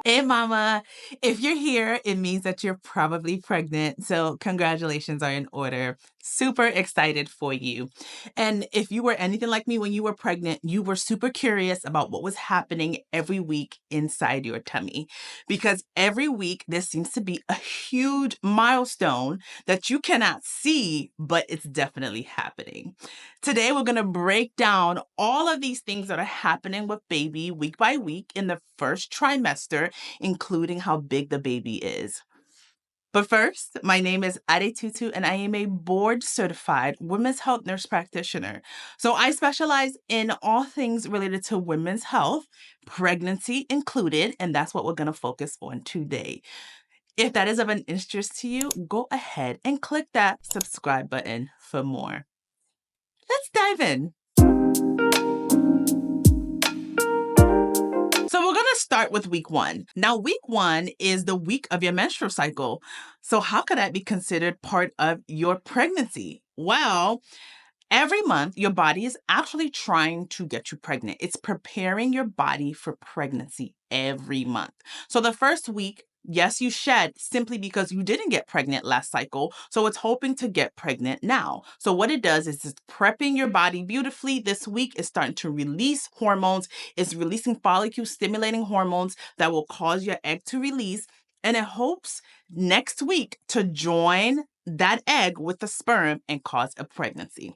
Hey, mama. If you're here, it means that you're probably pregnant. So, congratulations are in order. Super excited for you. And if you were anything like me when you were pregnant, you were super curious about what was happening every week inside your tummy. Because every week, there seems to be a huge milestone that you cannot see, but it's definitely happening. Today, we're going to break down all of these things that are happening with baby week by week in the first trimester, including how big the baby is. But first, my name is Adetutu, and I am a board-certified women's health nurse practitioner. So I specialize in all things related to women's health, pregnancy included, and that's what we're going to focus on today. If that is of an interest to you, go ahead and click that subscribe button for more. Let's dive in. So we're going to start with week 1. Now, week 1 is the week of your menstrual cycle. So how could that be considered part of your pregnancy? Well, every month, your body is actually trying to get you pregnant. It's preparing your body for pregnancy every month. So the first week, yes, you shed simply because you didn't get pregnant last cycle. So it's hoping to get pregnant now. So what it does is it's prepping your body beautifully. This week is starting to release hormones. It's releasing follicle stimulating hormones that will cause your egg to release. And it hopes next week to join that egg with the sperm and cause a pregnancy.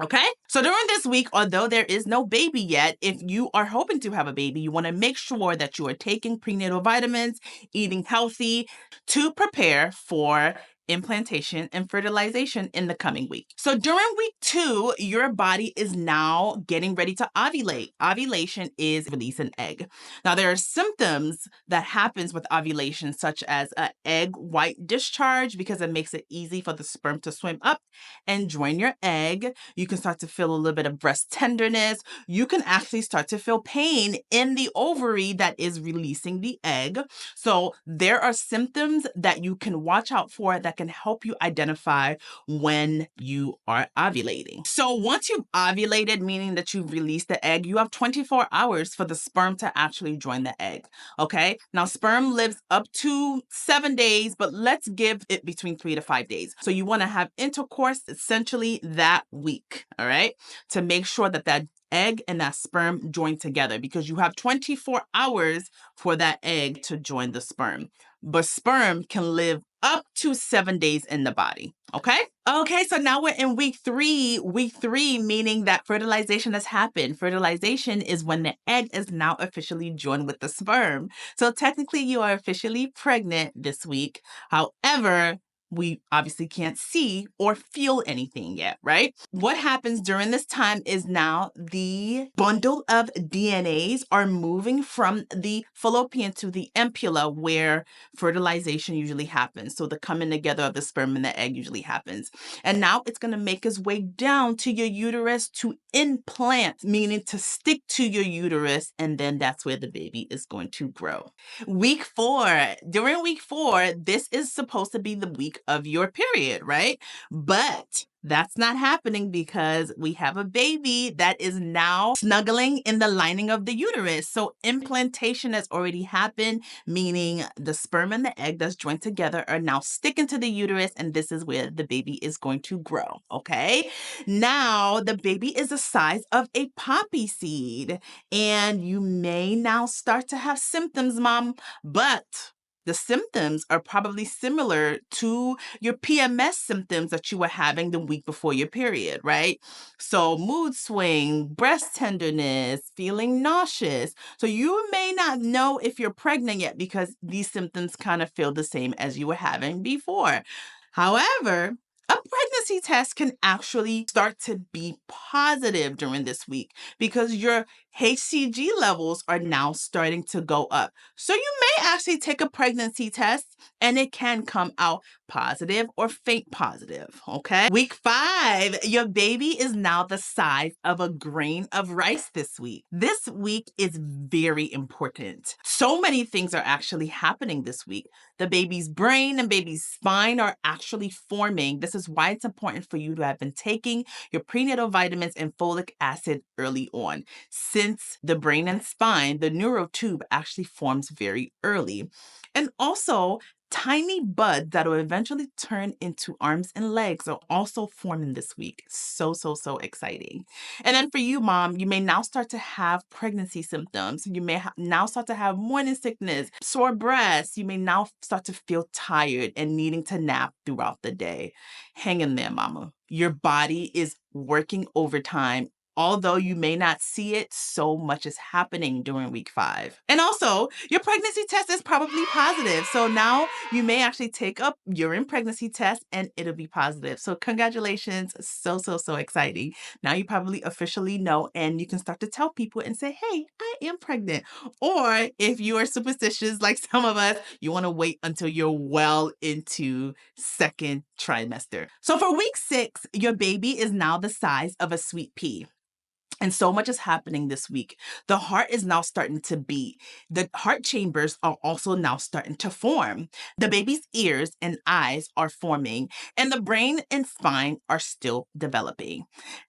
Okay? So during this week, although there is no baby yet, if you are hoping to have a baby, you want to make sure that you are taking prenatal vitamins, eating healthy to prepare for implantation and fertilization in the coming week. So during week 2, your body is now getting ready to ovulate. Ovulation is release an egg. Now there are symptoms that happens with ovulation, such as an egg white discharge, because it makes it easy for the sperm to swim up and join your egg. You can start to feel a little bit of breast tenderness. You can actually start to feel pain in the ovary that is releasing the egg. So there are symptoms that you can watch out for that can help you identify when you are ovulating. So once you've ovulated, meaning that you've released the egg, you have 24 hours for the sperm to actually join the egg. Okay. Now sperm lives up to 7 days, but let's give it between 3 to 5 days. So you want to have intercourse essentially that week. All right. To make sure that that egg and that sperm join together, because you have 24 hours for that egg to join the sperm. But sperm can live up to 7 days in the body. Okay? Okay, so now we're in week 3. Week 3, meaning that fertilization has happened. Fertilization is when the egg is now officially joined with the sperm. So technically, you are officially pregnant this week. However, we obviously can't see or feel anything yet, right? What happens during this time is now the bundle of DNAs are moving from the fallopian to the ampulla, where fertilization usually happens. So the coming together of the sperm and the egg usually happens. And now it's going to make its way down to your uterus to implant, meaning to stick to your uterus. And then that's where the baby is going to grow. Week 4. During week 4, this is supposed to be the week of your period, right? But that's not happening because we have a baby that is now snuggling in the lining of the uterus. So implantation has already happened, meaning the sperm and the egg that's joined together are now sticking to the uterus, and this is where the baby is going to grow, okay? Now, the baby is the size of a poppy seed, and you may now start to have symptoms, mom, but the symptoms are probably similar to your PMS symptoms that you were having the week before your period, right? So mood swing, breast tenderness, feeling nauseous. So you may not know if you're pregnant yet because these symptoms kind of feel the same as you were having before. However, a pregnancy test can actually start to be positive during this week because your HCG levels are now starting to go up. So you may actually take a pregnancy test and it can come out positive or faint positive, okay? Week 5, your baby is now the size of a grain of rice this week. This week is very important. So many things are actually happening this week. The baby's brain and baby's spine are actually forming. This is why it's important for you to have been taking your prenatal vitamins and folic acid early on. Since the brain and spine, the neurotube actually forms very early. And also, tiny buds that will eventually turn into arms and legs are also forming this week. So exciting. And then for you, mom, you may now start to have pregnancy symptoms. You may now start to have morning sickness, sore breasts. You may now start to feel tired and needing to nap throughout the day. Hang in there, mama. Your body is working overtime. Although you may not see it, so much is happening during week 5. And also, your pregnancy test is probably positive. So now you may actually take a urine pregnancy test and it'll be positive. So congratulations. So exciting. Now you probably officially know and you can start to tell people and say, hey, I am pregnant. Or if you are superstitious like some of us, you want to wait until you're well into second trimester. So for week 6, your baby is now the size of a sweet pea. And so much is happening this week. The heart is now starting to beat. The heart chambers are also now starting to form. The baby's ears and eyes are forming, and the brain and spine are still developing.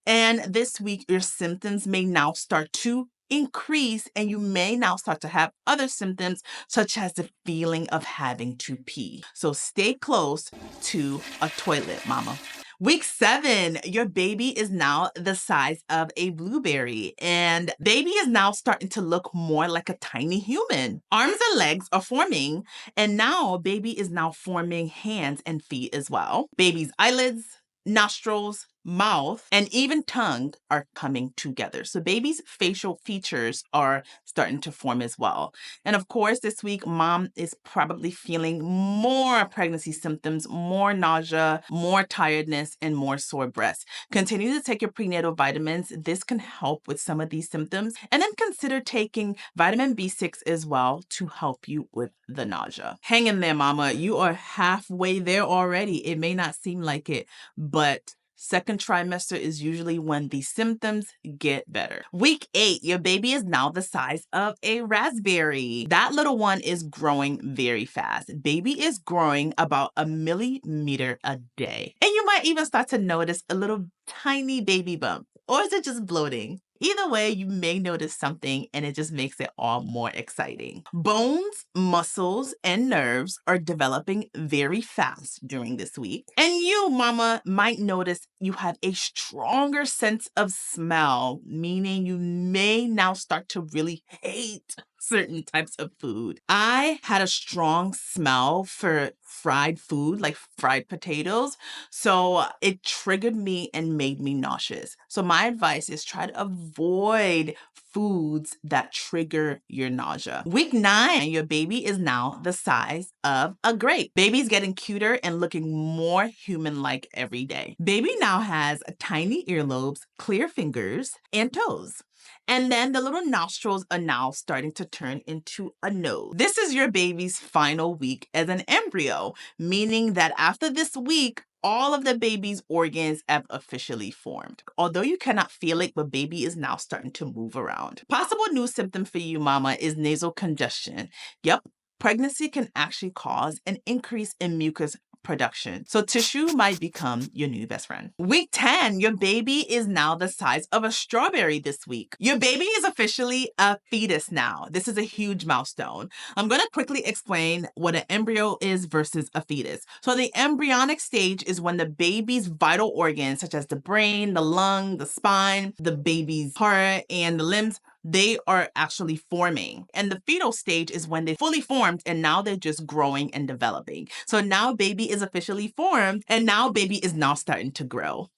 And this week, your symptoms may now start to increase, and you may now start to have other symptoms, such as the feeling of having to pee. So stay close to a toilet, mama. Week 7, your baby is now the size of a blueberry, and baby is now starting to look more like a tiny human. Arms and legs are forming, and now baby is now forming hands and feet as well. Baby's eyelids, nostrils, mouth, and even tongue are coming together. So baby's facial features are starting to form as well. And of course, this week, mom is probably feeling more pregnancy symptoms, more nausea, more tiredness, and more sore breasts. Continue to take your prenatal vitamins. This can help with some of these symptoms. And then consider taking vitamin B6 as well to help you with the nausea. Hang in there, mama. You are halfway there already. It may not seem like it, but second trimester is usually when the symptoms get better. Week 8, your baby is now the size of a raspberry. That little one is growing very fast. Baby is growing about 1 millimeter a day. And you might even start to notice a little tiny baby bump. Or is it just bloating? Either way, you may notice something and it just makes it all more exciting. Bones, muscles, and nerves are developing very fast during this week. And you, mama, might notice you have a stronger sense of smell, meaning you may now start to really hate certain types of food. I had a strong smell for fried food, like fried potatoes. So it triggered me and made me nauseous. So my advice is try to avoid foods that trigger your nausea. Week 9, your baby is now the size of a grape. Baby's getting cuter and looking more human-like every day. Baby now has tiny earlobes, clear fingers, and toes. And then the little nostrils are now starting to turn into a nose. This is your baby's final week as an embryo, meaning that after this week, all of the baby's organs have officially formed. Although you cannot feel it, but baby is now starting to move around. Possible new symptom for you, mama, is nasal congestion. Yep, pregnancy can actually cause an increase in mucus production. So tissue might become your new best friend. Week 10, your baby is now the size of a strawberry this week. Your baby is officially a fetus now. This is a huge milestone. I'm going to quickly explain what an embryo is versus a fetus. So the embryonic stage is when the baby's vital organs, such as the brain, the lung, the spine, the baby's heart, and the limbs, they are actually forming. And the fetal stage is when they fully formed and now they're just growing and developing. So now baby is officially formed and now baby is now starting to grow.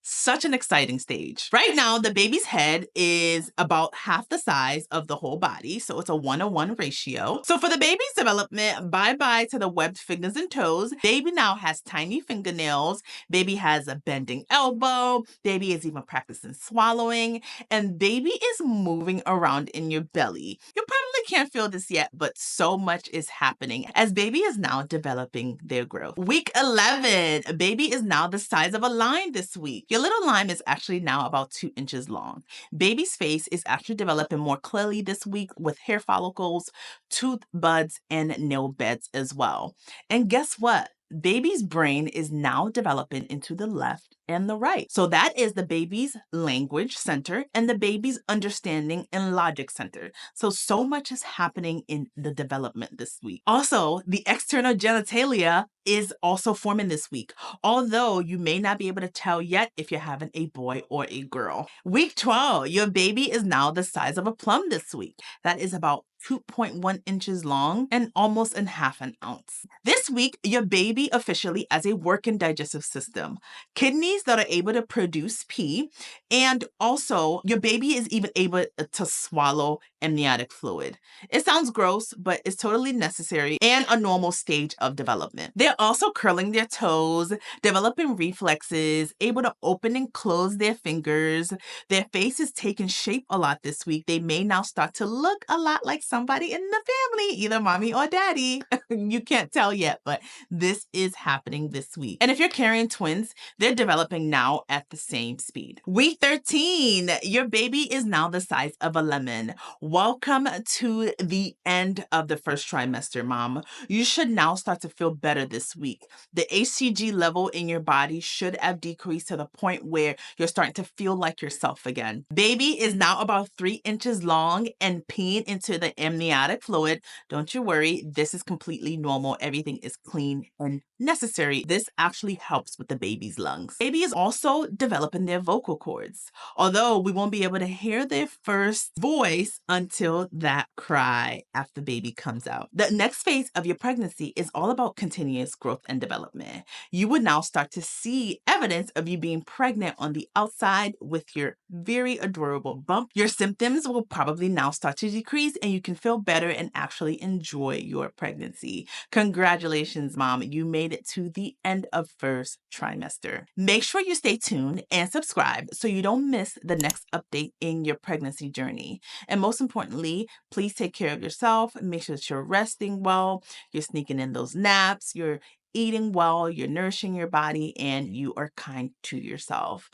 Such an exciting stage. Right now, the baby's head is about half the size of the whole body. So it's a 1:1 ratio. So for the baby's development, bye-bye to the webbed fingers and toes. Baby now has tiny fingernails. Baby has a bending elbow. Baby is even practicing swallowing. And baby is moving around in your belly. You're probably can't feel this yet, but so much is happening as baby is now developing their growth. Week 11, baby is now the size of a lime this week. Your little lime is actually now about 2 inches long. Baby's face is actually developing more clearly this week with hair follicles, tooth buds, and nail beds as well. And guess what? Baby's brain is now developing into the left and the right. So that is the baby's language center and the baby's understanding and logic center. So much is happening in the development this week. Also, the external genitalia is also forming this week, although you may not be able to tell yet if you're having a boy or a girl. Week 12, your baby is now the size of a plum this week. That is about 2.1 inches long and almost in half an ounce. This week, your baby officially has a working digestive system, kidneys that are able to produce pee, and also your baby is even able to swallow amniotic fluid. It sounds gross, but it's totally necessary and a normal stage of development. They're also curling their toes, developing reflexes, able to open and close their fingers. Their face is taking shape a lot this week. They may now start to look a lot like somebody in the family, either mommy or daddy. You can't tell yet, but this is happening this week. And if you're carrying twins, they're developing now at the same speed. Week 13, your baby is now the size of a lemon. Welcome to the end of the first trimester, mom. You should now start to feel better this week. The HCG level in your body should have decreased to the point where you're starting to feel like yourself again. Baby is now about 3 inches long and peeing into the amniotic fluid. Don't you worry, this is completely normal. Everything is clean and necessary. This actually helps with the baby's lungs. Baby is also developing their vocal cords, although we won't be able to hear their first voice until that cry after baby comes out. The next phase of your pregnancy is all about continuous growth and development. You would now start to see evidence of you being pregnant on the outside with your very adorable bump. Your symptoms will probably now start to decrease and you can feel better and actually enjoy your pregnancy. Congratulations, mom. You made it to the end of first trimester. Make sure you stay tuned and subscribe so you don't miss the next update in your pregnancy journey. And most importantly, please take care of yourself. Make sure that you're resting well, you're sneaking in those naps, you're eating well, you're nourishing your body, and you are kind to yourself.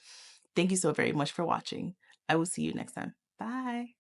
Thank you so very much for watching. I will see you next time. Bye.